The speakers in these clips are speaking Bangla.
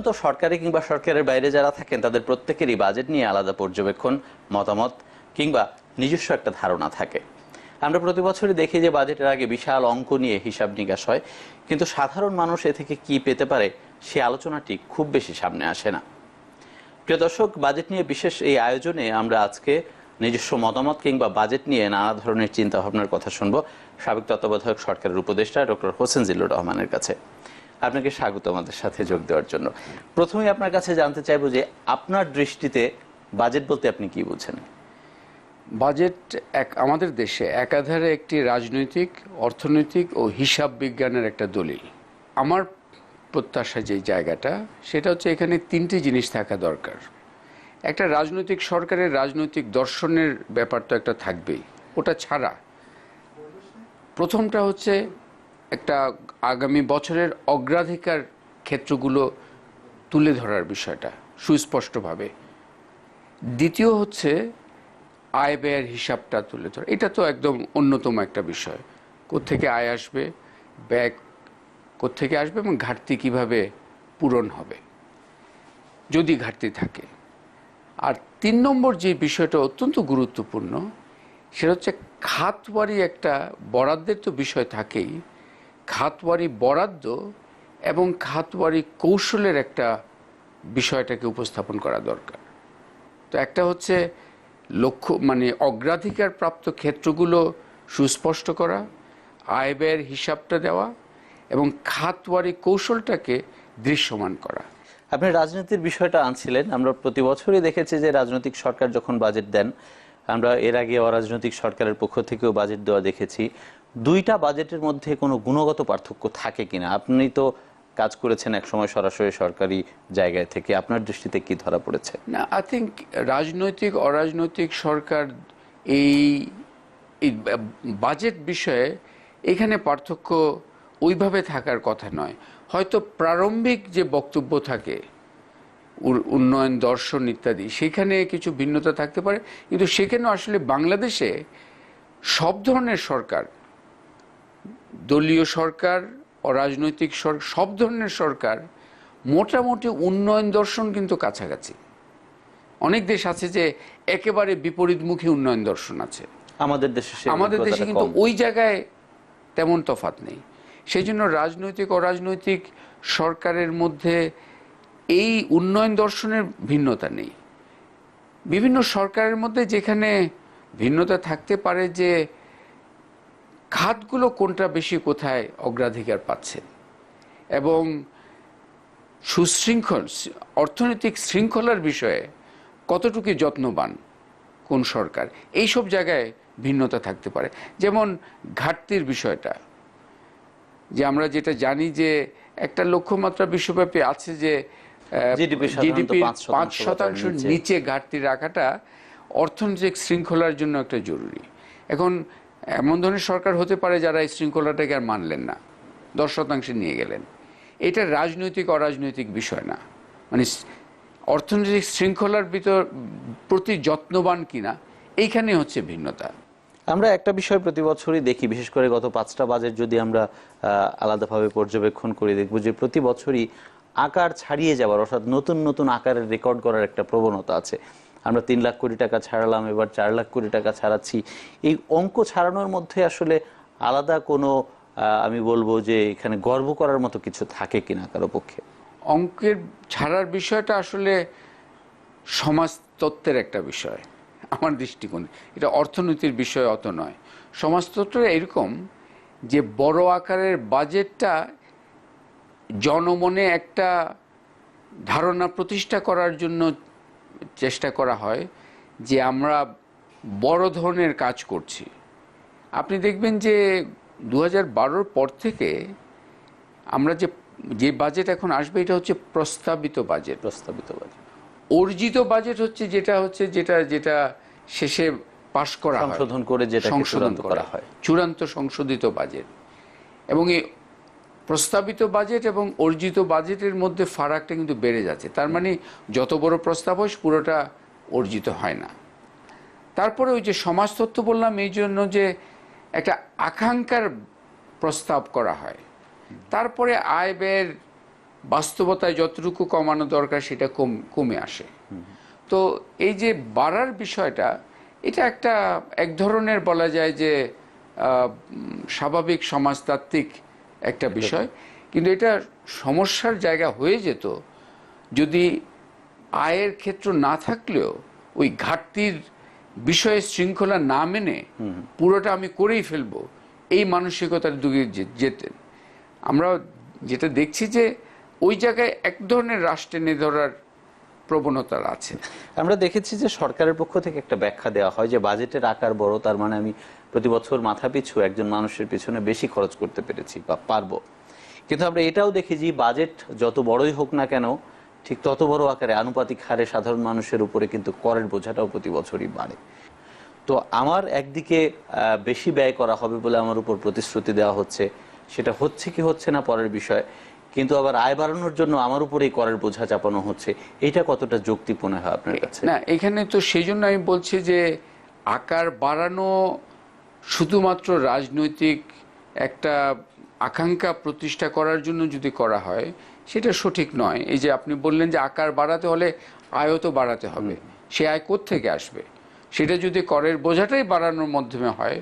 সাধারণত সরকারি কিংবা সরকারের বাইরে যারা থাকেন তাদের প্রত্যেকেরই বাজেট নিয়ে আলাদা পর্যবেক্ষণ, মতামত কিংবা নিজস্ব একটা ধারণা থাকে। আমরা প্রতি বছরই দেখি যে বাজেটের আগে বিশাল অঙ্ক নিয়ে হিসাব নিকাশ হয়, কিন্তু সাধারণ মানুষ এ থেকে কি পেতে পারে সে আলোচনাটি খুব বেশি সামনে আসে না। প্রিয় দর্শক, বাজেট নিয়ে বিশেষ এই আয়োজনে আমরা আজকে নিজস্ব মতামত কিংবা বাজেট নিয়ে নানা ধরনের চিন্তা ভাবনার কথা শুনবো সাবেক তত্ত্বাবধায়ক সরকারের উপদেষ্টা ডক্টর হোসেন জিল্লুর রহমানের কাছে। আপনাকে স্বাগত আমাদের সাথে যোগ দেওয়ার জন্য। প্রথমেই আপনার কাছে জানতে চাইবো যে আপনার দৃষ্টিতে বাজেট বলতে আপনি কি বুঝেন? বাজেট আমাদের দেশে একাধারে একটি রাজনৈতিক, অর্থনৈতিক ও হিসাব বিজ্ঞানের একটা দলিল। আমার প্রত্যাশা যে জায়গাটা সেটা হচ্ছে এখানে তিনটি জিনিস থাকা দরকার। একটা রাজনৈতিক সরকারের রাজনৈতিক দর্শনের ব্যাপার তো একটা থাকবেই, ওটা ছাড়া প্রথমটা হচ্ছে একটা আগামী বছরের অগ্রাধিকার ক্ষেত্রগুলো তুলে ধরার বিষয়টা সুস্পষ্টভাবে। দ্বিতীয় হচ্ছে আয় ব্যয়ের হিসাবটা তুলে ধরা। এটা তো একদম অন্যতম একটা বিষয়, কোত্থেকে আয় আসবে, ব্যয় কোত্থেকে আসবে এবং ঘাটতি কিভাবে পূরণ হবে যদি ঘাটতি থাকে। আর ৩ নম্বর যে বিষয়টা অত্যন্ত গুরুত্বপূর্ণ সেটা হচ্ছে খাতওয়ারি একটা বরাদ্দের তো বিষয় থাকেই, খাতওয়ারি বরাদ্দ এবং খাতওয়ারি কৌশলের একটা বিষয়টাকে উপস্থাপন করা দরকার। তো একটা হচ্ছে লক্ষ্য মানে অগ্রাধিকার প্রাপ্ত ক্ষেত্রগুলো সুস্পষ্ট করা, আয় ব্যয়ের হিসাবটা দেওয়া এবং খাতওয়ারি কৌশলটাকে দৃশ্যমান করা। আপনি রাজনীতির বিষয়টা আনছিলেন। আমরা প্রতি বছরই দেখেছি যে রাজনৈতিক সরকার যখন বাজেট দেন, আমরা এর আগে অরাজনৈতিক সরকারের পক্ষ থেকেও বাজেট দেওয়া দেখেছি। দুইটা বাজেটের মধ্যে কোনো গুণগত পার্থক্য থাকে কিনা? আপনি তো কাজ করেছেন একসময় সরাসরি সরকারি জায়গায় থেকে, আপনার দৃষ্টিতে কি ধরা পড়েছে? না, আই থিঙ্ক রাজনৈতিক অরাজনৈতিক সরকার এই বাজেট বিষয়ে এখানে পার্থক্য ওইভাবে থাকার কথা নয়। হয়তো প্রারম্ভিক যে বক্তব্য থাকে, উন্নয়ন দর্শন ইত্যাদি, সেখানে কিছু ভিন্নতা থাকতে পারে, কিন্তু সেখানেও আসলে বাংলাদেশে সব ধরনের সরকার, দলীয় সরকার, অরাজনৈতিক সরকার, সব ধরনের সরকার মোটামুটি উন্নয়ন দর্শন কিন্তু কাছাকাছি। অনেক দেশ আছে যে একেবারে বিপরীতমুখী উন্নয়ন দর্শন আছে, আমাদের দেশে কিন্তু ওই জায়গায় তেমন তফাৎ নেই। সেই জন্য রাজনৈতিক অরাজনৈতিক সরকারের মধ্যে এই উন্নয়ন দর্শনের ভিন্নতা নেই। বিভিন্ন সরকারের মধ্যে যেখানে ভিন্নতা থাকতে পারে যে খাতগুলো কোনটা বেশি কোথায় অগ্রাধিকার পাচ্ছে এবং সুশৃঙ্খল অর্থনৈতিক শৃঙ্খলার বিষয়ে কতটুকু যত্নবান কোন সরকার, এই সব জায়গায় ভিন্নতা থাকতে পারে। যেমন ঘাটতির বিষয়টা, যে আমরা যেটা জানি যে একটা লক্ষ্যমাত্রা বিশ্বব্যাপী আছে যে জিডিপির 5% নিচে ঘাটতি রাখাটা অর্থনৈতিক শৃঙ্খলার জন্য একটা জরুরি। এখন এমন ধরনের সরকার হতে পারে যারা এই শৃঙ্খলাটাকে আর মানলেন না, 10% নিয়ে গেলেন। এটা রাজনৈতিক অরাজনৈতিক বিষয় না, মানে অর্থনৈতিক শৃঙ্খলার প্রতি যত্নবান কিনা, এইখানে হচ্ছে ভিন্নতা। আমরা একটা বিষয় প্রতি বছরই দেখি, বিশেষ করে গত 5টা বাজেট যদি আমরা আলাদাভাবে পর্যবেক্ষণ করে দেখব যে প্রতি বছরই আকার ছাড়িয়ে যাওয়ার, অর্থাৎ নতুন নতুন আকারের রেকর্ড করার একটা প্রবণতা আছে। আমরা 3 লাখ কোটি টাকা ছাড়ালাম, এবার 4 লাখ কোটি টাকা ছাড়াচ্ছি। এই অঙ্ক ছাড়ানোর মধ্যে আসলে আলাদা কোনো আমি বলবো যে এখানে গর্ব করার মতো কিছু থাকে কিনা কারো পক্ষে? অঙ্কের ছাড়ার বিষয়টা আসলে সমাজতত্ত্বের একটা বিষয় আমার দৃষ্টিকোণে, এটা অর্থনীতির বিষয় অত নয়। সমাজতত্ত্ব এরকম যে বড় আকারের বাজেটটা জনমনে একটা ধারণা প্রতিষ্ঠা করার জন্য চেষ্টা করা হয় যে আমরা বড় ধরনের কাজ করছি। আপনি দেখবেন যে 2012 পর থেকে আমরা যে বাজেট এখন আসবে এটা হচ্ছে প্রস্তাবিত বাজেট। অর্জিত বাজেট হচ্ছে যেটা শেষে পাশ করা হয়, সংশোধন করে যেটা সংশোধন করা হয়, চূড়ান্ত সংশোধিত বাজেট। এবং এই প্রস্তাবিত বাজেট এবং অর্জিত বাজেটের মধ্যে ফারাকটা কিন্তু বেড়ে যাচ্ছে। তার মানে যত বড় প্রস্তাব হয় পুরোটা অর্জিত হয় না। তারপরে ওই যে সমাজতত্ত্ব বললাম এই জন্য যে একটা আকাঙ্ক্ষার প্রস্তাব করা হয়, তারপরে আয় ব্যয়ের বাস্তবতায় যতটুকু কমানো দরকার সেটা কমে আসে। তো এই যে বাড়ার বিষয়টা, এটা এক ধরনের বলা যায় যে স্বাভাবিক সমাজতাত্ত্বিক একটা বিষয়, কিন্তু এটা সমস্যার জায়গা হয়ে যেত যদি আয়ের ক্ষেত্র না থাকলেও ওই ঘাটতির বিষয়ে শৃঙ্খলা না মেনে পুরোটা আমি করেই ফেলবো এই মানসিকতার দিকে যেতেন। আমরা যেটা দেখছি যে ওই জায়গায় এক ধরনের রাশ টেনে ধরার প্রবণতা আছে। আমরা দেখেছি যে সরকারের পক্ষ থেকে একটা ব্যাখ্যা দেওয়া হয় যে বাজেটের আকার বড়, তার মানে আমি প্রতি বছর মাথাপিছু একজন মানুষের পিছনে বেশি খরচ করতে পেরেছি বা পারবো। কিন্তু আমরা এটাও দেখি যে বাজেট যত বড়ই হোক না কেন, ঠিক তত বড় আকারে আনুপাতিক হারে সাধারণ মানুষের উপরে কিন্তু করের বোঝাটাও প্রতি বছরই বাড়ে। তো আমার একদিকে বেশি ব্যয় করা হবে বলে আমার উপর প্রতিশ্রুতি দেওয়া হচ্ছে, সেটা হচ্ছে কি হচ্ছে না পরের বিষয়, কিন্তু আবার আয় বাড়ানোর জন্য আমার উপর এই করের বোঝা চাপানো হচ্ছে। এটা কতটা যৌক্তিকপূর্ণ হয় আপনার কাছে? না, এখানে তো সেই জন্য আমি বলছি যে আকার বাড়ানো শুধুমাত্র রাজনৈতিক একটা আকাঙ্ক্ষা প্রতিষ্ঠা করার জন্য যদি করা হয় সেটা সঠিক নয়। এই যে আপনি বললেন যে আকার বাড়াতে হলে আয়ও তো বাড়াতে হবে, সে আয় কোত্থেকে আসবে? সেটা যদি করের বোঝাটাই বাড়ানোর মাধ্যমে হয়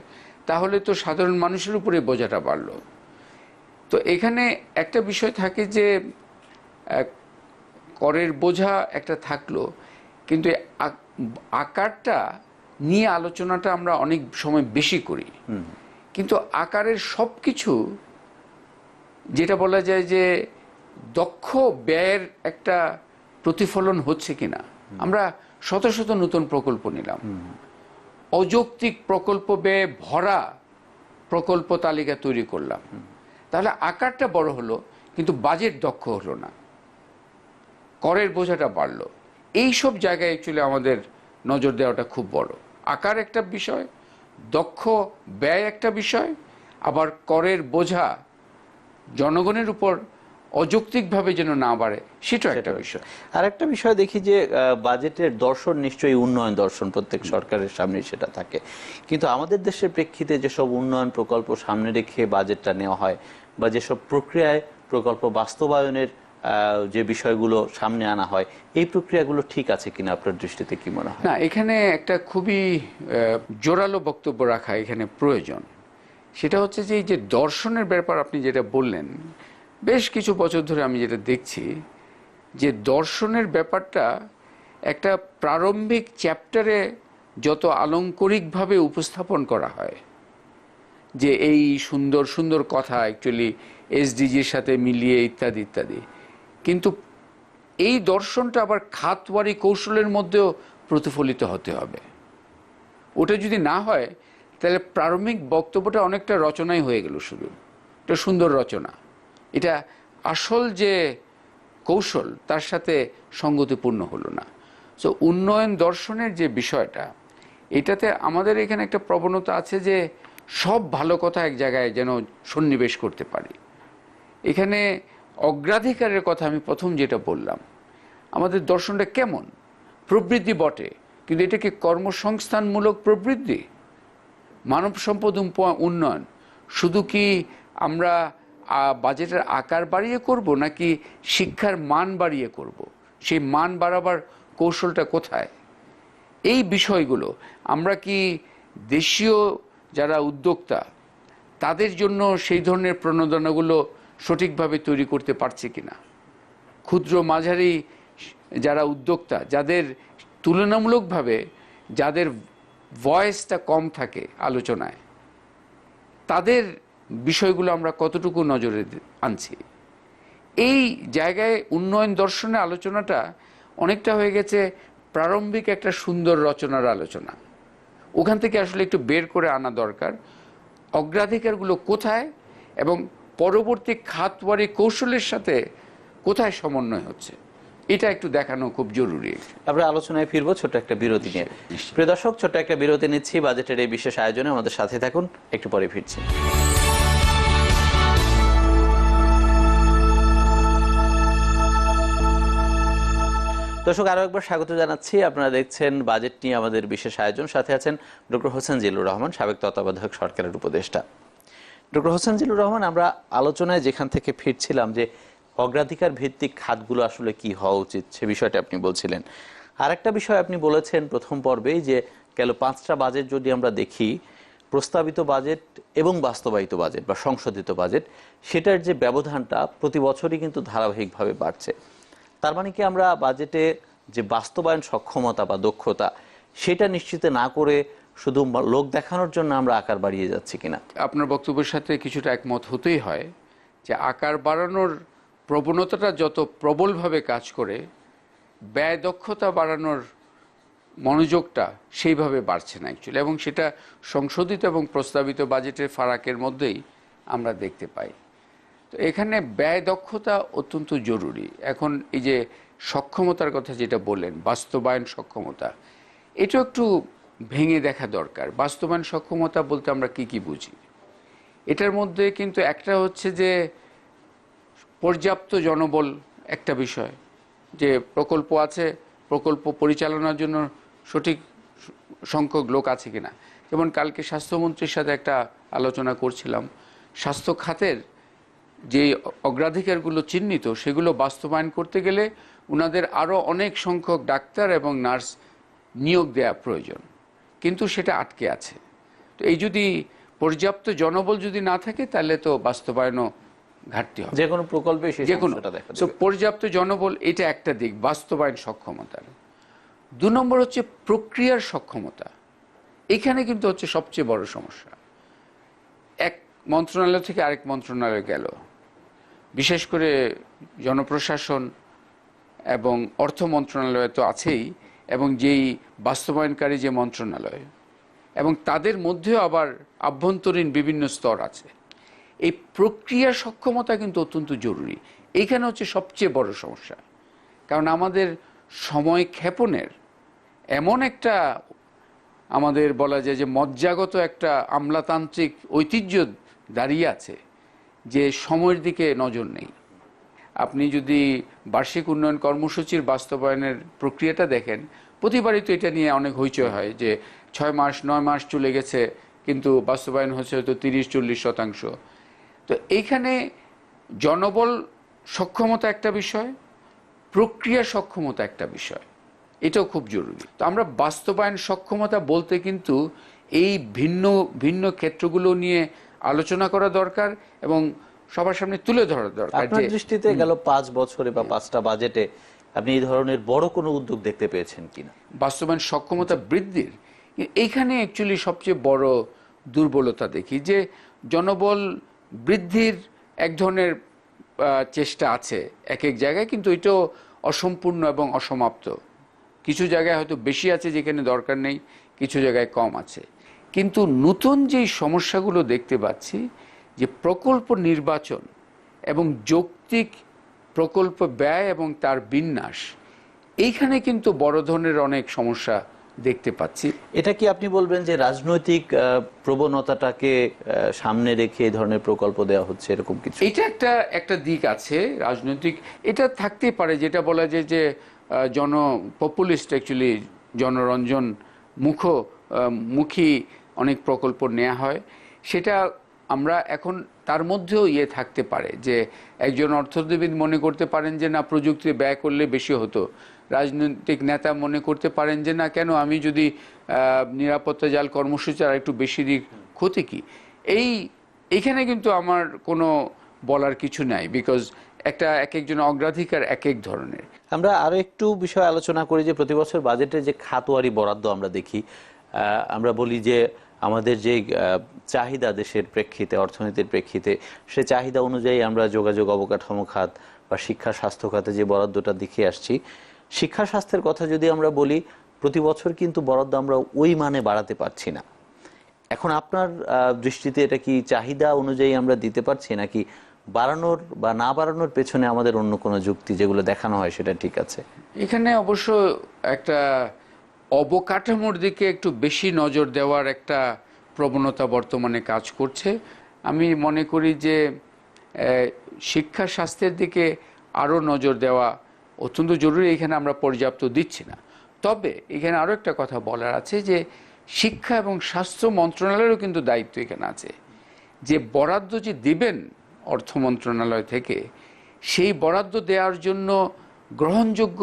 তাহলে তো সাধারণ মানুষের উপরে বোঝাটা বাড়লো। তো এখানে একটা বিষয় থাকে যে করের বোঝা একটা থাকলো, কিন্তু আকারটা নিয়ে আলোচনাটা আমরা অনেক সময় বেশি করি, কিন্তু আকারের সব কিছু যেটা বলা যায় যে দক্ষ ব্যয়ের একটা প্রতিফলন হচ্ছে কিনা। আমরা শত শত নতুন প্রকল্প নিলাম, অযৌক্তিক প্রকল্প ব্যয় ভরা প্রকল্প তালিকা তৈরি করলাম, তাহলে আকারটা বড় হলো কিন্তু বাজেট দক্ষ হলো না, করের বোঝাটা বাড়লো। এই সব জায়গায় অ্যাকচুয়ালি আমাদের নজর দেওয়াটা খুব বড়। আকার একটা বিষয়, দক্ষ ব্যয় একটা বিষয়, আবার করের বোঝা জনগণের উপর অযৌক্তিকভাবে যেন না বাড়ে সেটাও একটা বিষয়। আর একটা বিষয় দেখি যে বাজেটের দর্শন নিশ্চয়ই উন্নয়ন দর্শন, প্রত্যেক সরকারের সামনে সেটা থাকে, কিন্তু আমাদের দেশের প্রেক্ষিতে যেসব উন্নয়ন প্রকল্প সামনে রেখে বাজেটটা নেওয়া হয় বা যেসব প্রক্রিয়ায় প্রকল্প বাস্তবায়নের যে বিষয়গুলো সামনে আনা হয়, এই প্রক্রিয়াগুলো ঠিক আছে কিনা আপনার দৃষ্টিতে কি মনে হয়? না, এখানে একটা খুবই জোরালো বক্তব্য রাখা এখানে প্রয়োজন। সেটা হচ্ছে যে এই যে দর্শনের ব্যাপার আপনি যেটা বললেন, বেশ কিছু বছর ধরে আমি যেটা দেখছি যে দর্শনের ব্যাপারটা একটা প্রারম্ভিক চ্যাপ্টারে যত আলংকরিকভাবে উপস্থাপন করা হয় যে এই সুন্দর সুন্দর কথা অ্যাকচুয়ালি এসডিজির সাথে মিলিয়ে ইত্যাদি ইত্যাদি, কিন্তু এই দর্শনটা আবার খাতওয়ারি কৌশলের মধ্যেও প্রতিফলিত হতে হবে। ওটা যদি না হয় তাহলে প্রারম্ভিক বক্তব্যটা অনেকটা রচনাই হয়ে গেল, শুধু একটা সুন্দর রচনা, এটা আসল যে কৌশল তার সাথে সঙ্গতিপূর্ণ হলো না। সো উন্নয়ন দর্শনের যে বিষয়টা, এটাতে আমাদের এখানে একটা প্রবণতা আছে যে সব ভালো কথা এক জায়গায় যেন সন্নিবেশ করতে পারি। এখানে অগ্রাধিকারের কথা আমি প্রথম যেটা বললাম, আমাদের দর্শনটা কেমন? প্রবৃদ্ধি বটে, কিন্তু এটা কি কর্মসংস্থানমূলক প্রবৃদ্ধি, মানব সম্পদ উন্নয়ন? শুধু কি আমরা বাজেটের আকার বাড়িয়ে করব নাকি শিক্ষার মান বাড়িয়ে করব? সেই মান বাড়াবার কৌশলটা কোথায়? এই বিষয়গুলো আমরা কি দেশীয় যারা উদ্যোক্তা তাদের জন্য সেই ধরনের প্রণোদনাগুলো সঠিকভাবে তৈরি করতে পারছে কিনা? ক্ষুদ্র মাঝারি যারা উদ্যোক্তা, যাদের তুলনামূলকভাবে যাদের ভয়েসটা কম থাকে আলোচনায়, তাদের বিষয়গুলো আমরা কতটুকু নজরে আনছি? এই জায়গায় উন্নয়ন দর্শনের আলোচনাটা অনেকটা হয়ে গেছে প্রারম্ভিক একটা সুন্দর রচনার আলোচনা। ওখান থেকে আসলে একটু বের করে আনা দরকার অগ্রাধিকারগুলো কোথায় এবং পরবর্তী খাতওয়ারি কৌশলের সাথে কোথায় সমন্বয় হচ্ছে, এটা একটু দেখানো খুব জরুরি। আমরা আলোচনায় ফিরবো ছোট্ট একটা বিরতি নিয়ে। প্রিয় দর্শক, ছোট্ট একটা বিরতি নিচ্ছি বাজেটের এই বিশেষ আয়োজনে, আমাদের সাথে থাকুন, একটু পরে ফিরছি। দর্শক, আরো একবার স্বাগত জানাচ্ছি। আপনারা দেখছেন বাজেট নিয়ে আমাদের বিশেষ আয়োজন, সাথে আছেন ডক্টর হোসেন জিল্লুর রহমান, সাবেক তত্ত্বাবধায়ক সরকারের উপদেষ্টা। ডক্টর হোসেন জিল্লুর রহমান, আমরা আলোচনায় যেখান থেকে ফিরছিলাম যে অগ্রাধিকার ভিত্তিক খাতগুলো আসলে কি হওয়া উচিত সে বিষয়টা আপনি বলছিলেন। আরেকটা বিষয় আপনি বলেছেন প্রথম পর্বেই যে গেল 5টা বাজেট যদি আমরা দেখি, প্রস্তাবিত বাজেট এবং বাস্তবায়িত বাজেট বা সংশোধিত বাজেট, সেটার যে ব্যবধানটা প্রতি বছরই কিন্তু ধারাবাহিকভাবে বাড়ছে। তার মানে কি আমরা বাজেটে যে বাস্তবায়ন সক্ষমতা বা দক্ষতা সেটা নিশ্চিত না করে শুধু লোক দেখানোর জন্য আমরা আকার বাড়িয়ে যাচ্ছি কিনা? আপনার বক্তব্যের সাথে কিছুটা একমত হতেই হয় যে আকার বাড়ানোর প্রবণতাটা যত প্রবলভাবে কাজ করে, ব্যয় দক্ষতা বাড়ানোর মনোযোগটা সেইভাবে বাড়ছে না অ্যাকচুয়ালি, এবং সেটা সংশোধিত এবং প্রস্তাবিত বাজেটের ফারাকের মধ্যেই আমরা দেখতে পাই। তো এখানে ব্যয় দক্ষতা অত্যন্ত জরুরি। এখন এই যে সক্ষমতার কথা যেটা বললেন, বাস্তবায়ন সক্ষমতা, এটা একটু ভেঙে দেখা দরকার। বাস্তবায়ন সক্ষমতা বলতে আমরা কি কি বুঝি? এটার মধ্যে কিন্তু একটা হচ্ছে যে পর্যাপ্ত জনবল একটা বিষয়, যে প্রকল্প আছে, প্রকল্প পরিচালনার জন্য সঠিক সংখ্যক লোক আছে কিনা। যেমন কালকে স্বাস্থ্যমন্ত্রীর সাথে একটা আলোচনা করছিলাম, স্বাস্থ্য খাতের যে অগ্রাধিকারগুলো চিহ্নিত সেগুলো বাস্তবায়ন করতে গেলে ওনাদের আরও অনেক সংখ্যক ডাক্তার এবং নার্স নিয়োগ দেওয়া প্রয়োজন, কিন্তু সেটা আটকে আছে। তো এই যদি পর্যাপ্ত জনবল যদি না থাকে তাহলে তো বাস্তবায়নও ঘাটতি হবে, যে কোনো প্রকল্পে যে কোনো। তো পর্যাপ্ত জনবল এটা একটা দিক বাস্তবায়ন সক্ষমতার। 2 নম্বর হচ্ছে প্রক্রিয়ার সক্ষমতা। এখানে কিন্তু হচ্ছে সবচেয়ে বড় সমস্যা। এক মন্ত্রণালয় থেকে আরেক মন্ত্রণালয়ে গেল, বিশেষ করে জনপ্রশাসন এবং অর্থ মন্ত্রণালয় তো আছেই, এবং যেই বাস্তবায়নকারী যে মন্ত্রণালয়, এবং তাদের মধ্যেও আবার আভ্যন্তরীণ বিভিন্ন স্তর আছে। এই প্রক্রিয়া সক্ষমতা কিন্তু অত্যন্ত জরুরি। এইখানে হচ্ছে সবচেয়ে বড় সমস্যা, কারণ আমাদের সময় ক্ষেপণের এমন একটা, আমাদের বলা যায় যে মজ্জাগত একটা আমলাতান্ত্রিক ঐতিহ্য দাঁড়িয়ে আছে যে সময়ের দিকে নজর নেই। আপনি যদি বার্ষিক উন্নয়ন কর্মসূচির বাস্তবায়নের প্রক্রিয়াটা দেখেন, প্রতিবারই তো এটা নিয়ে অনেক হইচই হয় যে 6 মাস 9 মাস চলে গেছে কিন্তু বাস্তবায়ন হচ্ছে হয়তো 30-40%। তো এইখানে জনবল সক্ষমতা একটা বিষয়, প্রক্রিয়া সক্ষমতা একটা বিষয়, এটাও খুব জরুরি। তো আমরা বাস্তবায়ন সক্ষমতা বলতে কিন্তু এই ভিন্ন ভিন্ন ক্ষেত্রগুলো নিয়ে আলোচনা করা দরকার এবং সবার সামনে তুলে ধরা দরকার। আপনার দৃষ্টিতে গেল 5 বছরে বা 5টা বাজেটে আপনি এই ধরনের বড় কোনো উদ্যোগ দেখতে পেয়েছেন কিনা বাস্তবায়ন সক্ষমতা বৃদ্ধির? এইখানে অ্যাকচুয়ালি সবচেয়ে বড় দুর্বলতা দেখি যে জনবল বৃদ্ধির এক ধরনের চেষ্টা আছে এক এক জায়গায়, কিন্তু এটাও অসম্পূর্ণ এবং অসমাপ্ত। কিছু জায়গায় হয়তো বেশি আছে যেখানে দরকার নেই, কিছু জায়গায় কম আছে। কিন্তু নতুন যেই সমস্যাগুলো দেখতে পাচ্ছি, যে প্রকল্প নির্বাচন এবং যৌক্তিক প্রকল্প ব্যয় এবং তার বিন্যাস, এইখানে কিন্তু বড় ধরনের অনেক সমস্যা দেখতে পাচ্ছি। এটা কি আপনি বলবেন যে রাজনৈতিক প্রবণতাটাকে সামনে রেখে এই ধরনের প্রকল্প দেওয়া হচ্ছে, এরকম কিছু? এটা একটা দিক আছে রাজনৈতিক, এটা থাকতেই পারে, যেটা বলা যায় যে পপুলিস্ট অ্যাকচুয়ালি জনরঞ্জন মুখী অনেক প্রকল্প নেওয়া হয়। সেটা আমরা এখন তার মধ্যেও থাকতে পারে যে একজন অর্থনীতিবিদ মনে করতে পারেন যে না, প্রযুক্তি ব্যয় করলে বেশি হতো। রাজনৈতিক নেতা মনে করতে পারেন যে না, কেন আমি যদি নিরাপত্তা জাল কর্মসূচি আর একটু বেশি দিক, ক্ষতি কি? এইখানে কিন্তু আমার কোনো বলার কিছু নাই, বিকজ এক একজন অগ্রাধিকার এক এক ধরনের। আমরা আরো একটু বিষয় আলোচনা করি যে প্রতি বছর বাজেটে যে খাতওয়ারি বরাদ্দ আমরা দেখি, আমরা বলি যে আমাদের যে চাহিদা দেশের প্রেক্ষিতে, অর্থনীতির প্রেক্ষিতে, সে চাহিদা অনুযায়ী আমরা যোগাযোগ অবকাঠামো খাত বা শিক্ষা স্বাস্থ্য খাতে যে বরাদ্দটা দেখে আসছি, শিক্ষা স্বাস্থ্যের কথা যদি আমরা বলি, প্রতি বছর কিন্তু বরাদ্দ আমরা ওই মানে বাড়াতে পারছি না। এখন আপনার দৃষ্টিতে এটা কি চাহিদা অনুযায়ী আমরা দিতে পারছি, নাকি বাড়ানোর বা না বাড়ানোর পেছনে আমাদের অন্য কোনো যুক্তি যেগুলো দেখানো হয় সেটা ঠিক আছে? এখানে অবশ্য একটা অবকাঠামোর দিকে একটু বেশি নজর দেওয়ার একটা প্রবণতা বর্তমানে কাজ করছে। আমি মনে করি যে শিক্ষা স্বাস্থ্যের দিকে আরও নজর দেওয়া অত্যন্ত জরুরি। এখানে আমরা পর্যাপ্ত দিচ্ছি না। তবে এখানে আরও একটা কথা বলার আছে যে শিক্ষা এবং স্বাস্থ্য মন্ত্রণালয়েরও কিন্তু দায়িত্ব এখানে আছে, যে বরাদ্দ যে দিবেন অর্থ মন্ত্রণালয় থেকে, সেই বরাদ্দ দেওয়ার জন্য গ্রহণযোগ্য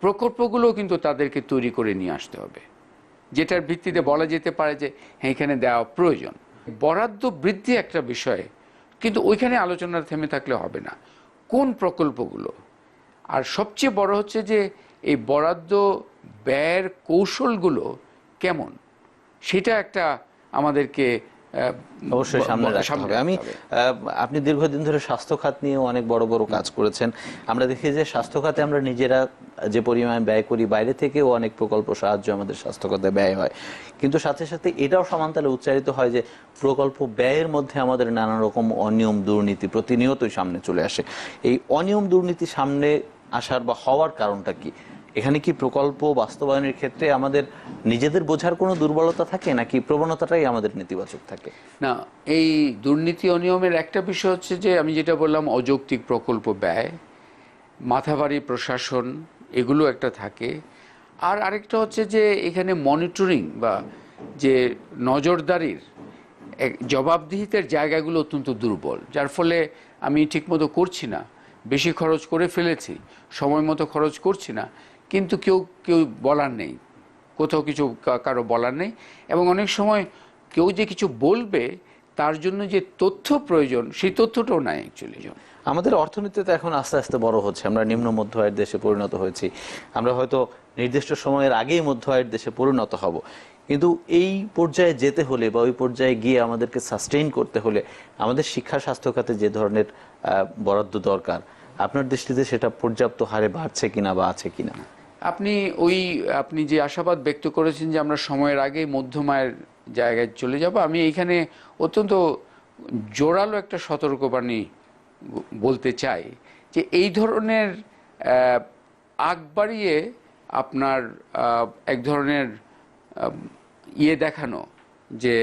প্রকল্পগুলো কিন্তু তাদেরকে তৈরি করে নিয়ে আসতে হবে, যেটার ভিত্তিতে বলা যেতে পারে যে হ্যাঁ এখানে দেওয়া প্রয়োজন। বরাদ্দ বৃদ্ধি একটা বিষয়, কিন্তু ওইখানে আলোচনা থেমে থাকলে হবে না। কোন প্রকল্পগুলো, আর সবচেয়ে বড় হচ্ছে যে এই বরাদ্দ ব্যয়ের কৌশলগুলো কেমন, সেটা একটা আমাদেরকে অবশ্যই সামনে রাখতে হবে। আপনি দীর্ঘদিন ধরে স্বাস্থ্য খাত নিয়ে অনেক বড় বড় কাজ করেছেন। আমরা দেখি যে স্বাস্থ্য খাতে আমরা নিজেরা যে পরিমাণ ব্যয় করি, বাইরে থেকেও অনেক প্রকল্প সাহায্য আমাদের স্বাস্থ্য খাতে ব্যয় হয়, কিন্তু সাথে সাথে এটাও সমানতালে উচ্চারিত হয় যে প্রকল্প ব্যয়ের মধ্যে আমাদের নানা রকম অনিয়ম দুর্নীতি প্রতিনিয়তই সামনে চলে আসে। এই অনিয়ম দুর্নীতি সামনে আসার বা হওয়ার কারণটা কি? এখানে কি প্রকল্প বাস্তবায়নের ক্ষেত্রে আমাদের নিজেদের বোঝার কোনো দুর্বলতা থাকে, নাকি প্রবণতাটাই আমাদের নেতিবাচক থাকে? না, এই দুর্নীতি অনিয়মের একটা বিষয় হচ্ছে যে আমি যেটা বললাম, অযৌক্তিক প্রকল্প ব্যয়, মাথাভারী প্রশাসন, এগুলো একটা থাকে। আর আরেকটা হচ্ছে যে এখানে মনিটরিং বা যে নজরদারির জবাবদিহিতার জায়গাগুলো অত্যন্ত দুর্বল, যার ফলে আমি ঠিকমতো করছি না, বেশি খরচ করে ফেলেছি, সময় মতো খরচ করছি না, কিন্তু কেউ বলার নেই, কোথাও কিছু কারো বলার নেই। এবং অনেক সময় কেউ যে কিছু বলবে তার জন্য যে তথ্য প্রয়োজন, সেই তথ্যটাও নাই অ্যাকচুয়ালি। আমাদের অর্থনীতি তো এখন আস্তে আস্তে বড় হচ্ছে, আমরা নিম্ন মধ্য আয়ের দেশে পরিণত হয়েছি, আমরা হয়তো নির্দিষ্ট সময়ের আগেই মধ্য আয়ের দেশে পরিণত হব, কিন্তু এই পর্যায়ে যেতে হলে বা ওই পর্যায়ে গিয়ে আমাদেরকে সাস্টেইন করতে হলে আমাদের শিক্ষা স্বাস্থ্য খাতে যে ধরনের বরাদ্দ দরকার, আপনার দৃষ্টিতে সেটা পর্যাপ্ত হারে বাড়ছে কিনা বা আছে কিনা? আপনি যে আশাবাদ ব্যক্ত করেছেন যে আমরা সময়ের আগেই মধ্যম আয়ের জায়গায় চলে যাব, আমি এইখানে অত্যন্ত জোরালো একটা সতর্কবাণী বলতে চাই যে এই ধরনের আগ বাড়িয়ে আপনার এক ধরনের দেখানো, যে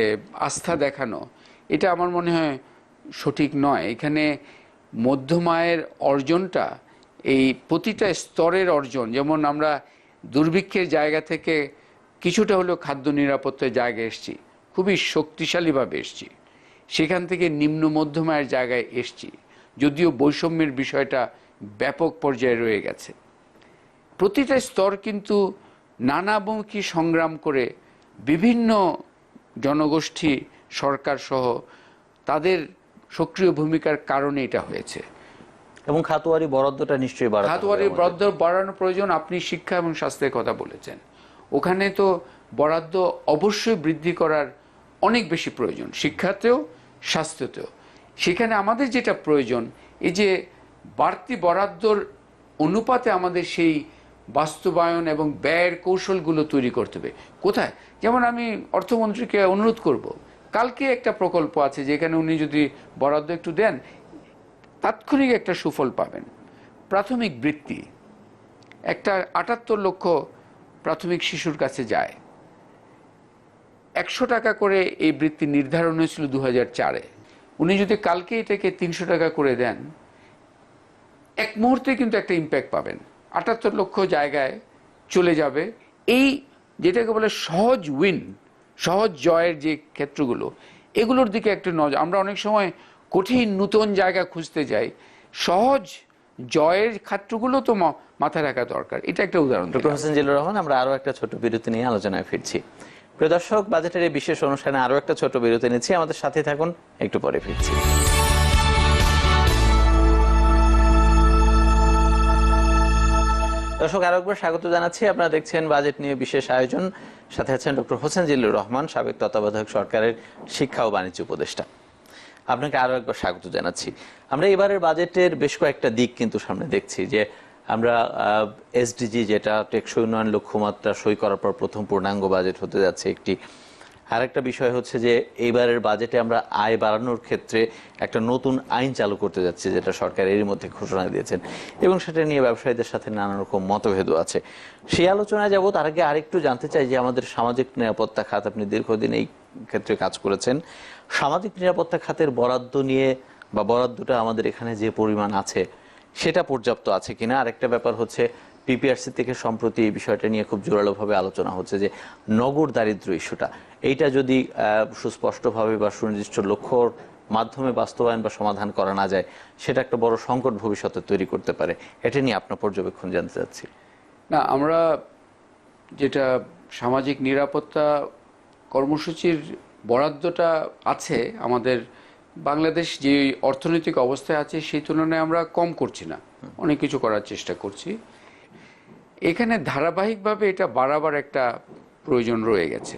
আস্থা দেখানো, এটা আমার মনে হয় সঠিক নয়। এখানে মধ্যম আয়ের অর্জনটা এই প্রতিটা স্তরের অর্জন। যেমন আমরা দুর্ভিক্ষের জায়গা থেকে কিছুটা হলেও খাদ্য নিরাপত্তার জায়গায় এসছি, খুবই শক্তিশালীভাবে এসছি, সেখান থেকে নিম্ন মধ্যম আয়ের জায়গায় এসছি, যদিও বৈষম্যের বিষয়টা ব্যাপক পর্যায়ে রয়ে গেছে। প্রতিটা স্তর কিন্তু নানামুখী সংগ্রাম করে বিভিন্ন জনগোষ্ঠী, সরকার সহ তাদের সক্রিয় ভূমিকার কারণে এটা হয়েছে। এবং খাতওয়ারি বরাদ্দটা নিশ্চয়ই বাড়াতে হবে। খাতওয়ারি বরাদ্দ বাড়ানো প্রয়োজন। আপনি শিক্ষা এবং স্বাস্থ্যের কথা বলেছেন, ওখানে তো বরাদ্দ অবশ্যই বৃদ্ধি করার অনেক বেশি প্রয়োজন, শিক্ষাতেও স্বাস্থ্যতেও। সেখানে আমাদের যেটা প্রয়োজন, এই যে বাড়তি বরাদ্দর অনুপাতে আমাদের সেই বাস্তবায়ন এবং ব্যয়ের কৌশলগুলো তৈরি করতে হবে। কোথায়? যেমন আমি অর্থমন্ত্রীকে অনুরোধ করব, কালকে একটা প্রকল্প আছে যেখানে উনি যদি বরাদ্দ একটু দেন, তাৎক্ষণিক একটা সুফল পাবেন। প্রাথমিক বৃত্তি, একটা ৭৮ লক্ষ প্রাথমিক শিশুর কাছে যায়, ১০০ টাকা করে এই বৃত্তি নির্ধারণ হয়েছিল ২০০৪-এ। উনি যদি কালকে এটাকে ৩০০ টাকা করে দেন, এক মুহূর্তে কিন্তু একটা ইম্প্যাক্ট পাবেন, ৭৮ লক্ষ জায়গায় চলে যাবে। এই যেটাকে বলে সহজ উইন, সহজ জয়ের যে ক্ষেত্রগুলো, এগুলোর দিকে একটা নজর। আমরা অনেক সময় কঠিন নূতন জায়গা খুঁজতে যাই, সহজ জয়ের ক্ষেত্রগুলো তো মাথায় রাখা দরকার। এটা একটা উদাহরণ। ডক্টর হোসেন জিল্লুর রহমান, আমরা আরো একটা ছোট বিরতি নিয়ে আলোচনায় ফিরছি। প্রিয় দর্শক, বাজেটের এই বিশেষ অনুষ্ঠানে আরো একটা ছোট বিরতি নিচ্ছি, আমাদের সাথে থাকুন, একটু পরে ফিরছি। দর্শক, আরো একবার স্বাগত জানাচ্ছি। আপনারা দেখছেন বাজেট নিয়ে বিশেষ আয়োজন, সাথে আছেন ডক্টর হোসেন জিল্লুর রহমান, সাবেক তত্ত্বাবধায়ক সরকারের শিক্ষা ও বাণিজ্য উপদেষ্টা। আপনাকে আরো একবার স্বাগত জানাচ্ছি। আমরা এবারের বাজেটের বেশ কয়েকটা দিক কিন্তু সামনে দেখছি, যে আমরা এসডিজি, যেটা টেকসই উন্নয়ন লক্ষ্যমাত্রা সই করার পর প্রথম পূর্ণাঙ্গ বাজেট হতে যাচ্ছে একটি। আরেকটা বিষয় হচ্ছে যে এইবারের বাজেটে আমরা আয় বাড়ানোর ক্ষেত্রে একটা নতুন আইন চালু করতে যাচ্ছি, যেটা সরকার এরই মধ্যে ঘোষণা দিয়েছেন, এবং সেটা নিয়ে ব্যবসায়ীদের সাথে নানা রকম মতভেদও আছে। সেই আলোচনায় যাব, তার আগে আরেকটু জানতে চাই যে আমাদের সামাজিক নিরাপত্তা খাত, আপনি দীর্ঘদিন এই ক্ষেত্রে কাজ করেছেন, সামাজিক নিরাপত্তা খাতের বরাদ্দ নিয়ে বা বরাদ্দটা আমাদের এখানে যে পরিমাণ আছে সেটা পর্যাপ্ত আছে কিনা। আরেকটা ব্যাপার হচ্ছে পিপিআরসি থেকে সম্প্রতি এই বিষয়টা নিয়ে খুব জোরালোভাবে আলোচনা হচ্ছে যে নগর দারিদ্র্য ইস্যুটা, এইটা যদি সুস্পষ্টভাবে বা সুনির্দিষ্ট লক্ষ্যর মাধ্যমে বাস্তবায়ন বা সমাধান করা না যায়, সেটা একটা বড় সংকট ভবিষ্যতে তৈরি করতে পারে। এটা নিয়ে আপনার পর্যবেক্ষণ জানতে চাচ্ছি। না, আমরা যেটা সামাজিক নিরাপত্তা কর্মসূচির বরাদ্দটা আছে আমাদের বাংলাদেশ যে অর্থনৈতিক অবস্থায় আছে সেই তুলনায় আমরা কম করছি না, অনেক কিছু করার চেষ্টা করছি। এখানে ধারাবাহিকভাবে এটা বাড়াবার একটা প্রয়োজন রয়ে গেছে,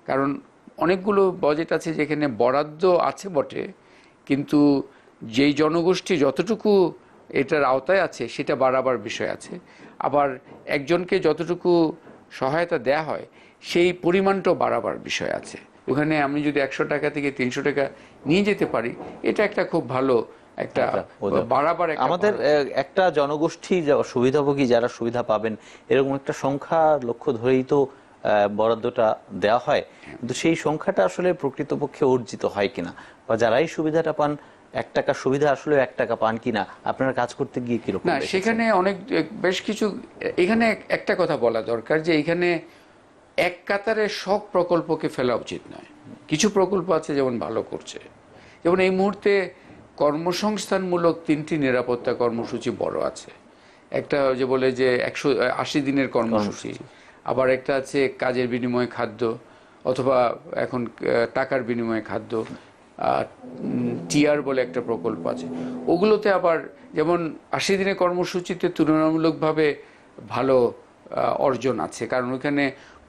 কারণ অনেকগুলো বাজেট আছে যেখানে বরাদ্দ আছে বটে, কিন্তু যেই জনগোষ্ঠী যতটুকু এটার আওতায় আছে সেটা বাড়াবার বিষয় আছে। আবার একজনকে যতটুকু সহায়তা দেয়া হয় সেই পরিমাণটাও বাড়াবার বিষয় আছে। ওখানে আমি যদি 100 টাকা থেকে 300 টাকা নিয়ে যেতে পারি, এটা একটা খুব ভালো একটা বাড়াবার। আমাদের একটা জনগোষ্ঠী সুবিধাভোগী যারা সুবিধা পাবেন এরকম একটা সংখ্যা লক্ষ্য ধরেই তো বরাদ্দটা দেওয়া হয়, কিন্তু সেই সংখ্যাটা আসলে প্রকৃতপক্ষে অর্জিত হয় কিনা, বা যারাই সুবিধাটা পান 1 টাকা সুবিধা আসলে 1 টাকা পান কিনা আপনারা কাজ করতে গিয়ে কিরকম? না, সেখানে অনেক বেশ কিছু। এখানে একটা কথা বলা দরকার যে এখানে এক কাতারে সব প্রকল্পকে ফেলা উচিত নয়। কিছু প্রকল্প আছে যেমন ভালো করছে, যেমন এই মুহূর্তে কর্মসংস্থানমূলক 3টি নিরাপত্তা কর্মসূচি বড় আছে। একটা যে বলে যে 180 দিনের কর্মসূচি, আবার একটা আছে কাজের বিনিময়ে খাদ্য, অথবা এখন টাকার বিনিময়ে খাদ্য, টিআর বলে একটা প্রকল্প আছে। ওগুলোতে আবার যেমন 80 দিনের কর্মসূচিতে তুলনামূলকভাবে ভালো অর্জন আছে, কারণ ওখানে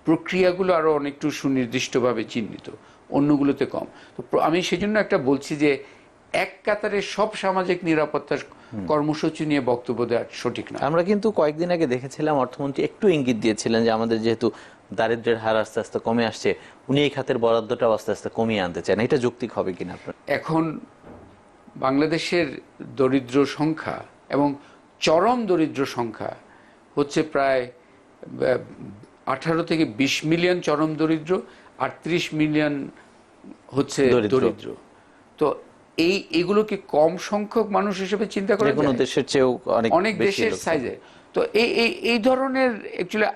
প্রক্রিয়াগুলো আরো অনেকটু সুনির্দিষ্টভাবে চিহ্নিত, অন্যগুলোতে কম। তো আমি সেজন্য একটা বলছি যে এক কাতারে সব সামাজিক নিরাপত্তার কর্মসূচি নিয়ে বক্তব্য দেওয়া সঠিক না। আমরা কিন্তু কয়েকদিন আগে দেখেছিলাম অর্থমন্ত্রী একটু ইঙ্গিত দিয়েছিলেন যে আমাদের যেহেতু দারিদ্র্যের হার আস্তে আস্তে কমে আসছে, উনি এই খাতের বরাদ্দটাও আস্তে আস্তে কমিয়ে আনতে চান। এটা যৌক্তিক হবে কিনা আপনার? এখন বাংলাদেশের দরিদ্র সংখ্যা এবং চরম দরিদ্র সংখ্যা হচ্ছে প্রায় 18 থেকে 20 মিলিয়ন চরম দরিদ্র, আর 30 মিলিয়ন হচ্ছে দরিদ্র। তো এইগুলো কি কম সংখ্যক মানুষ হিসেবে চিন্তা করা যায়? কোনো দেশের চেয়েও অনেক দেশের সাইজে। তো এই ধরনের অ্যাকচুয়ালি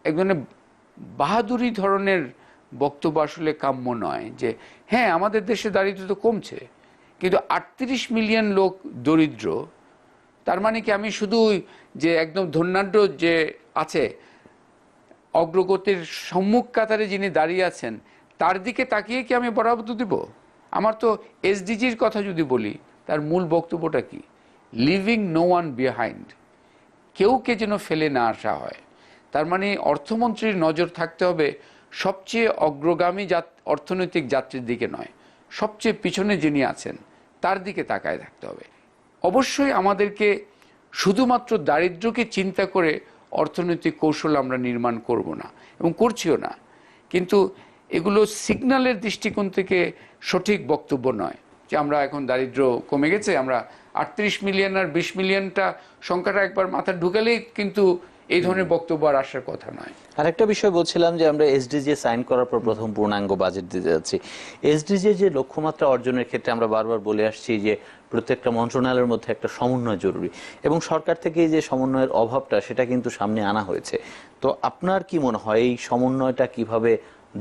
এক ধরনের বাহাদুরি ধরনের বক্তব্য আসলে কাম্য নয়। যে হ্যাঁ, আমাদের দেশে দারিদ্র্য তো কমছে, কিন্তু 38 মিলিয়ন লোক দরিদ্র, তার মানে কি আমি শুধু যে একদম ধন্যাঢ্য যে আছে অগ্রগতির সম্মুখ কাতারে যিনি দাঁড়িয়ে আছেন তার দিকে তাকিয়ে কি আমি বরাদ্দ দিব? আমার তো এসডিজির কথা যদি বলি, তার মূল বক্তব্যটা কি? লিভিং নো ওয়ান বিহাইন্ড, কেউকে যেন ফেলে না আসা হয়। তার মানে অর্থমন্ত্রীর নজর থাকতে হবে সবচেয়ে অগ্রগামী অর্থনৈতিক যাত্রীর দিকে নয়, সবচেয়ে পিছনে যিনি আছেন তার দিকে তাকায় থাকতে হবে। অবশ্যই আমাদেরকে শুধুমাত্র দারিদ্র্যকে চিন্তা করে অর্থনৈতিক কৌশল আমরা নির্মাণ করব না এবং করছিও না, কিন্তু এগুলো সিগন্যালের দৃষ্টিকোণ থেকে সঠিক বক্তব্য নয় যে আমরা এখন দারিদ্র্য কমে গেছে, আমরা 38 মিলিয়ন আর 20 মিলিয়নটা সংখ্যাটা একবার মাথা ঢুকালেই কিন্তু এই ধরনের বক্তব্য আর আসার কথা নয়। আরেকটা বিষয় বলছিলাম যে আমরা এসডিজি সাইন করার পর প্রথম পূর্ণাঙ্গ বাজেট দিতে যাচ্ছি। এসডিজি যে লক্ষ্যমাত্রা অর্জনের ক্ষেত্রে আমরা বারবার বলে আসছি যে প্রত্যেকটা মন্ত্রণালয়ের মধ্যে একটা সমন্বয় জরুরি, এবং সরকার থেকে যে সমন্বয়ের অভাবটা সেটা কিন্তু সামনে আনা হয়েছে। তো আপনার কি মনে হয় এই সমন্বয়টা কিভাবে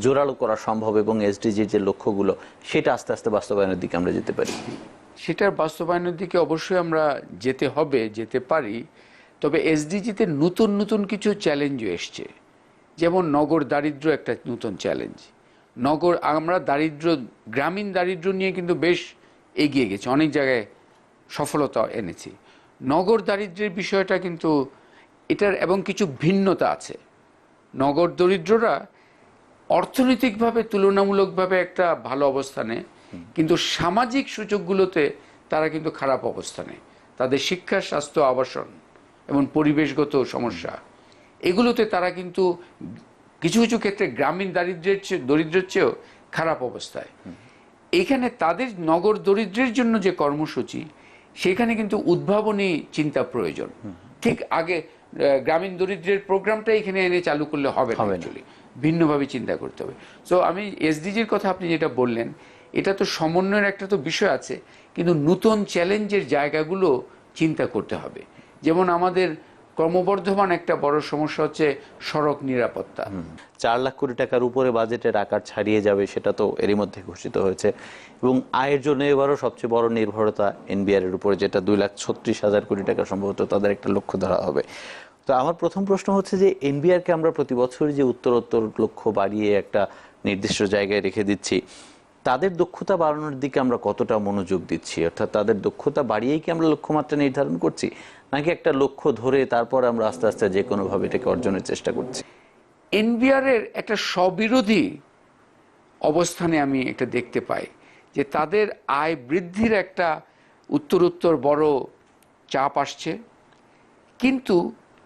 জোরালো করা সম্ভব, এবং এসডিজির যে লক্ষ্যগুলো সেটা আস্তে আস্তে বাস্তবায়নের দিকে আমরা যেতে পারি? সেটার বাস্তবায়নের দিকে অবশ্যই আমরা যেতে পারি, তবে এসডিজিতে নতুন নতুন কিছু চ্যালেঞ্জও এসছে। যেমন নগর দারিদ্র্য একটা নতুন চ্যালেঞ্জ। আমরা গ্রামীণ দারিদ্র্য নিয়ে কিন্তু বেশ এগিয়ে গেছি, অনেক জায়গায় সফলতা এনেছি। নগর দারিদ্র্যের বিষয়টা কিন্তু এটার এবং কিছু ভিন্নতা আছে। নগর দরিদ্ররা অর্থনৈতিকভাবে তুলনামূলকভাবে একটা ভালো অবস্থানে, কিন্তু সামাজিক সুযোগগুলোতে তারা কিন্তু খারাপ অবস্থানে। তাদের শিক্ষা, স্বাস্থ্য, আবাসন এবং পরিবেশগত সমস্যা, এগুলোতে তারা কিন্তু কিছু কিছু ক্ষেত্রে গ্রামীণ দরিদ্রের চেয়েও খারাপ অবস্থায়। এখানে তাদের নগর দরিদ্রের জন্য যে কর্মসূচি, সেখানে কিন্তু উদ্ভাবনী চিন্তা প্রয়োজন। ঠিক আগে গ্রামীণ দরিদ্রের প্রোগ্রামটা এখানে এনে চালু করলে হবে না, ভিন্নভাবে চিন্তা করতে হবে। সো আমি এসডিজির কথা আপনি যেটা বললেন, এটা তো সমন্বয়ের একটা তো বিষয় আছে, কিন্তু নতুন চ্যালেঞ্জের জায়গাগুলো চিন্তা করতে হবে। যেমন আমাদের ক্রমবর্ধমান একটা বড় সমস্যা হচ্ছে সড়ক নিরাপত্তা। 4 লাখ কোটি টাকার উপরে বাজেটের আকার ছাড়িয়ে যাবে সেটা তো এরই মধ্যে ঘোষিত হয়েছে, এবং আয়ের জন্য এবারও সবচেয়ে বড় নির্ভরতা এনবিআর এর উপরে, যেটা 2,36,000 কোটি টাকা সম্ভবত তাদের একটা লক্ষ্য ধরা হবে। তো আমার প্রথম প্রশ্ন হচ্ছে যে এনবিআর কে আমরা প্রতি বছরই যে উত্তরোত্তর লক্ষ্য বাড়িয়ে একটা নির্দিষ্ট জায়গায় রেখে দিচ্ছি, তাদের দক্ষতা বাড়ানোর দিকে আমরা কতটা মনোযোগ দিচ্ছি? অর্থাৎ তাদের দক্ষতা বাড়িয়েই কি আমরা লক্ষ্যমাত্রা নির্ধারণ করছি, নাকি একটা লক্ষ্য ধরে তারপর আমরা আস্তে আস্তে যে কোনোভাবে এটাকে অর্জনের চেষ্টা করছি? এনবিআর এর একটা স্ববিরোধী অবস্থানে আমি একটা দেখতে পাই, যে তাদের আয় বৃদ্ধির একটা উত্তরোত্তর বড় চাপ আসছে, কিন্তু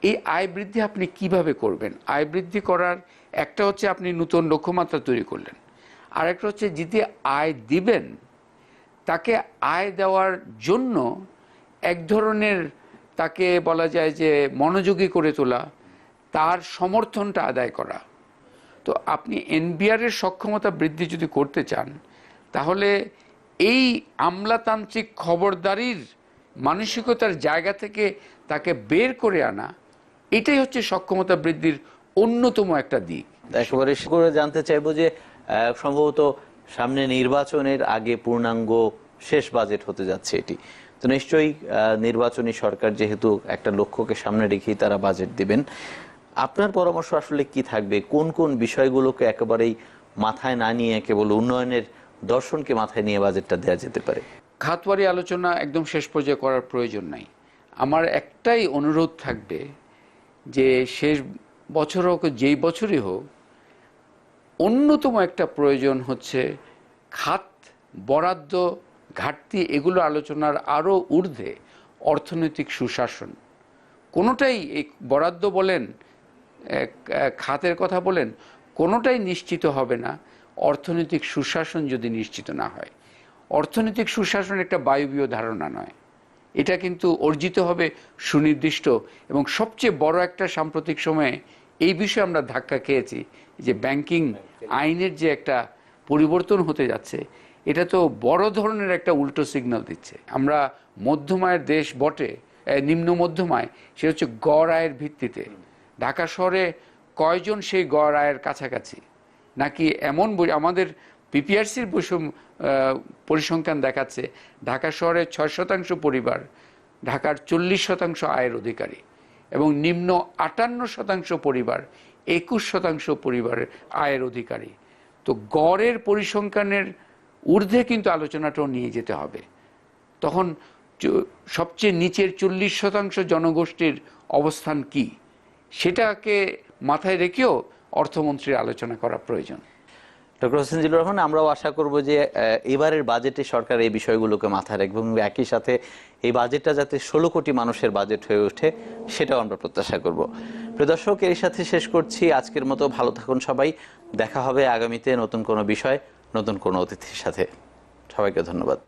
এই আয় বৃদ্ধি আপনি কিভাবে করবেন? আয় বৃদ্ধি করার একটা হচ্ছে আপনি নতুন লক্ষ্যমাত্রা তৈরি করলেন, আর একটা হচ্ছে যদি আয় দিবেন তাকে আয় দেওয়ার জন্য এক ধরনের তাকে বলা যায় যে মনোযোগী করে তোলা, তার সমর্থনটা আদায় করা। তো আপনি এনবিআর এর সক্ষমতা বৃদ্ধি যদি করতে চান, তাহলে এই আমলাতান্ত্রিক খবরদারির মানসিকতার জায়গা থেকে তাকে বের করে আনা, এটাই হচ্ছে সক্ষমতা বৃদ্ধির অন্যতম একটা দিক। একেবারে করে জানতে চাইবো যে সম্ভবত সামনে নির্বাচনের আগে পূর্ণাঙ্গ শেষ বাজেট হতে যাচ্ছে এটি, তো নিশ্চয়ই নির্বাচনী সরকার যেহেতু একটা লক্ষ্যকে সামনে রেখেই তারা বাজেট দিবেন, আপনার পরামর্শ আসলে কি থাকবে? কোন কোন বিষয়গুলোকে একেবারেই মাথায় না নিয়ে কেবল উন্নয়নের দর্শনকে মাথায় নিয়ে বাজেটটা দেওয়া যেতে পারে? খাতওয়ারি আলোচনা একদম শেষ পর্যায়ে করার প্রয়োজন নাই। আমার একটাই অনুরোধ থাকবে যে শেষ বছর হোক যেই বছরই হোক, অন্যতম একটা প্রয়োজন হচ্ছে খাত বরাদ্দ ঘাটতি এগুলো আলোচনার আরও ঊর্ধ্বে অর্থনৈতিক সুশাসন। কোনোটাই এই বরাদ্দ বলেন, খাতের কথা বলেন, কোনোটাই নিশ্চিত হবে না অর্থনৈতিক সুশাসন যদি নিশ্চিত না হয়। অর্থনৈতিক সুশাসন একটা বায়বীয় ধারণা নয়, এটা কিন্তু অর্জিত হবে সুনির্দিষ্ট। এবং সবচেয়ে বড় একটা সাম্প্রতিক সময়ে এই বিষয়ে আমরা ধাক্কা খেয়েছি, যে ব্যাংকিং আইনের যে একটা পরিবর্তন হতে যাচ্ছে, এটা তো বড় ধরনের একটা উল্টো সিগন্যাল দিচ্ছে। আমরা মধ্যমায়ের দেশ বটে, নিম্ন মধ্যমায়, সে হচ্ছে গড় আয়ের ভিত্তিতে। ঢাকা শহরে কয়জন সেই গড় আয়ের কাছাকাছি? নাকি এমন আমাদের পিপিআরসির পরিসংখ্যান দেখাচ্ছে ঢাকা শহরের 6% পরিবার ঢাকার 40% আয়ের অধিকারী, এবং নিম্ন 58% পরিবার 21% পরিবারের আয়ের অধিকারী। তো গড়ের পরিসংখ্যানের ঊর্ধ্বে কিন্তু আলোচনাটাও নিয়ে যেতে হবে। তখন সবচেয়ে নিচের 40% জনগোষ্ঠীর অবস্থান কি, সেটাকে মাথায় রেখেও অর্থমন্ত্রীর আলোচনা করা প্রয়োজন। ডক্টর হোসেন জিল্লুর রহমান, আমরাও আশা করব যে এবারের বাজেটে সরকার এই বিষয়গুলোকে মাথায় রাখবে, এবং একই সাথে এই বাজেটটা যাতে 16 কোটি মানুষের বাজেট হয়ে ওঠে সেটাও আমরা প্রত্যাশা করব। প্রিয় দর্শক, এর সাথে শেষ করছি আজকের মতো। ভালো থাকুন সবাই, দেখা হবে আগামীতে নতুন কোনো বিষয়, নতুন কোনো অতিথির সাথে। সবাইকে ধন্যবাদ।